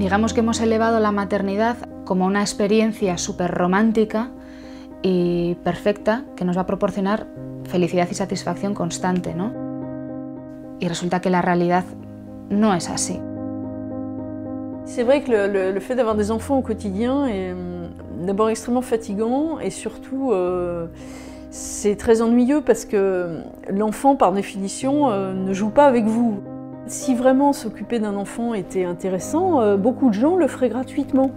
Digamos que hemos elevado la maternidad como una experiencia súper romántica y perfecta que nos va a proporcionar felicidad y satisfacción constante, ¿no? Y resulta que la realidad no es así. C'est vrai que le fait d'avoir des enfants au quotidien est d'abord extrêmement fatigant et surtout c'est très ennuyeux parce que l'enfant par définition ne joue pas avec vous. Si vraiment s'occuper d'un enfant était intéressant, beaucoup de gens le feraient gratuitement.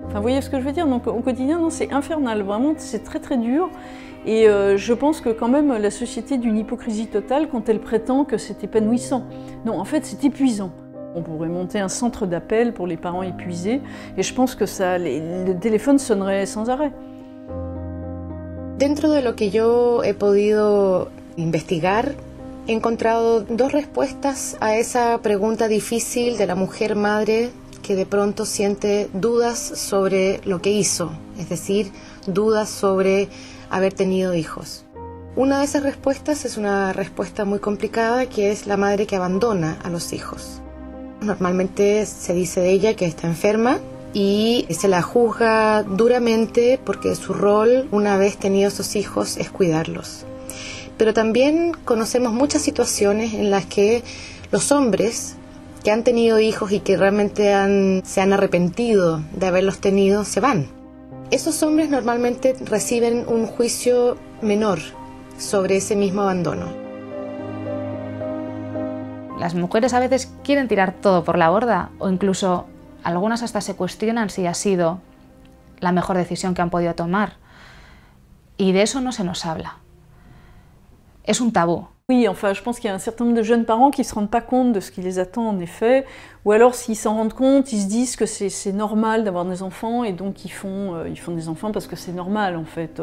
Enfin, vous voyez ce que je veux dire? Donc au quotidien, c'est infernal, vraiment c'est très très dur. Et je pense que quand même la société d'une hypocrisie totale quand elle prétend que c'est épanouissant. Non, en fait c'est épuisant. On pourrait monter un centre d'appel pour les parents épuisés et je pense que le téléphone sonnerait sans arrêt. Dentro de lo que yo he podido investigar, he encontrado dos respuestas a esa pregunta difícil de la mujer madre que de pronto siente dudas sobre lo que hizo, es decir, dudas sobre haber tenido hijos. Una de esas respuestas es una respuesta muy complicada, que es la madre que abandona a los hijos. Normalmente se dice de ella que está enferma y se la juzga duramente porque su rol, una vez tenidos esos hijos, es cuidarlos. Pero también conocemos muchas situaciones en las que los hombres que han tenido hijos y que realmente se han arrepentido de haberlos tenido, se van. Esos hombres normalmente reciben un juicio menor sobre ese mismo abandono. Las mujeres a veces quieren tirar todo por la borda o incluso algunas hasta se cuestionan si ha sido la mejor decisión que han podido tomar. Y de eso no se nos habla. Es un tabú. Oui, enfin, je pense qu'il y a un certain nombre de jeunes parents qui ne se rendent pas compte de ce qui les attend en effet, ou alors s'ils s'en rendent compte, ils se disent que c'est normal d'avoir des enfants et donc ils font des enfants parce que c'est normal en fait,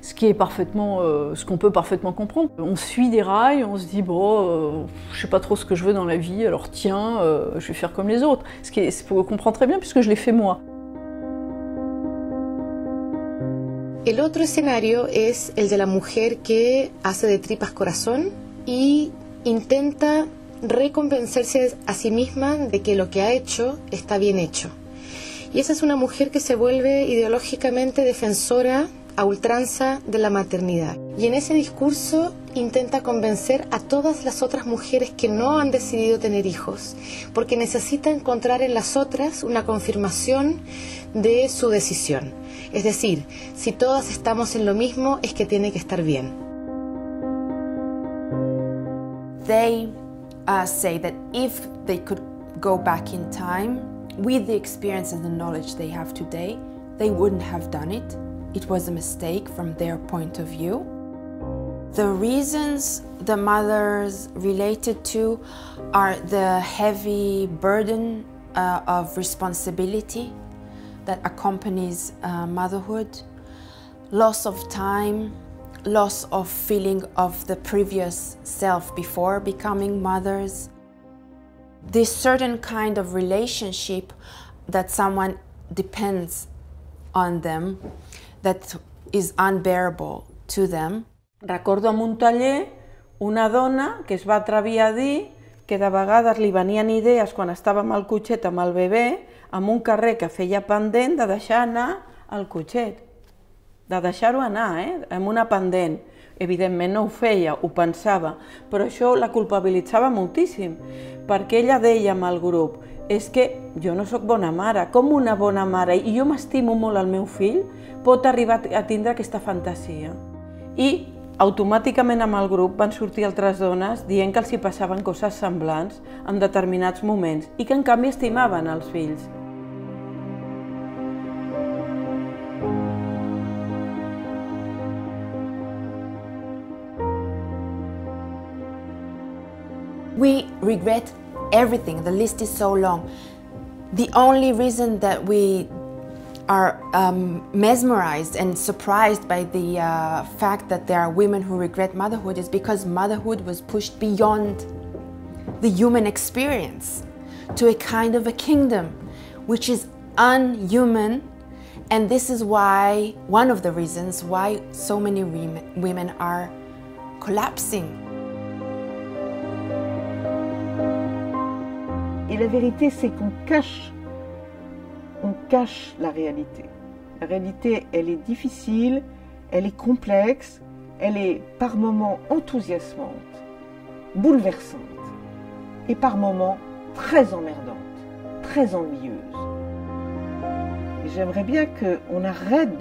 ce qui est parfaitement, ce qu'on peut parfaitement comprendre. On suit des rails, on se dit bon, je sais pas trop ce que je veux dans la vie, alors tiens, je vais faire comme les autres, ce qui est, on comprend très bien puisque je l'ai fait moi. El otro escenario es el de la mujer que hace de tripas corazón y intenta reconvencerse a sí misma de que lo que ha hecho está bien hecho. Y esa es una mujer que se vuelve ideológicamente defensora a ultranza de la maternidad. Y en ese discurso intenta convencer a todas las otras mujeres que no han decidido tener hijos, porque necesita encontrar en las otras una confirmación de su decisión. Es decir, si todas estamos en lo mismo, es que tiene que estar bien. They say that if they could go back in time, with the experience and the knowledge they have today, they wouldn't have done it. It was a mistake from their point of view. The reasons the mothers related to are the heavy burden of responsibility that accompanies motherhood, loss of time, loss of feeling of the previous self before becoming mothers. This certain kind of relationship that someone depends on them, that is unbearable to them. Recordo en un taller una dona que es va atrevir a dir que de vegades li venien idees quan estàvem al cotxet amb el bebè amb un carrer que feia pendent de deixar anar el cotxet, de deixar-ho anar, amb una pendent. Evidentment no ho feia, ho pensava, però això la culpabilitzava moltíssim, perquè ella deia amb el grup, és que jo no sóc bona mare, com una bona mare, i jo m'estimo molt el meu fill, pot arribar a tindre aquesta fantasia. I automàticament amb el grup van sortir altres dones dient que els hi passaven coses semblants en determinats moments i que en canvi estimaven els fills. We regret everything. The list is so long. The only reason that we are mesmerized and surprised by the fact that there are women who regret motherhood is because motherhood was pushed beyond the human experience to a kind of a kingdom which is unhuman, and this is why, one of the reasons why so many women are collapsing. Et la vérité, c'est qu'on cache la réalité. La réalité, elle est difficile, elle est complexe, elle est par moments enthousiasmante, bouleversante, et par moments très emmerdante, très ennuyeuse. Et j'aimerais bien qu'on arrête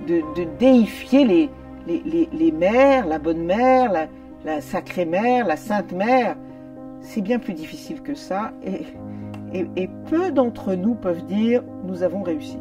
de déifier les mères, la bonne mère, la sacrée mère, la sainte mère. C'est bien plus difficile que ça, et peu d'entre nous peuvent dire « nous avons réussi ».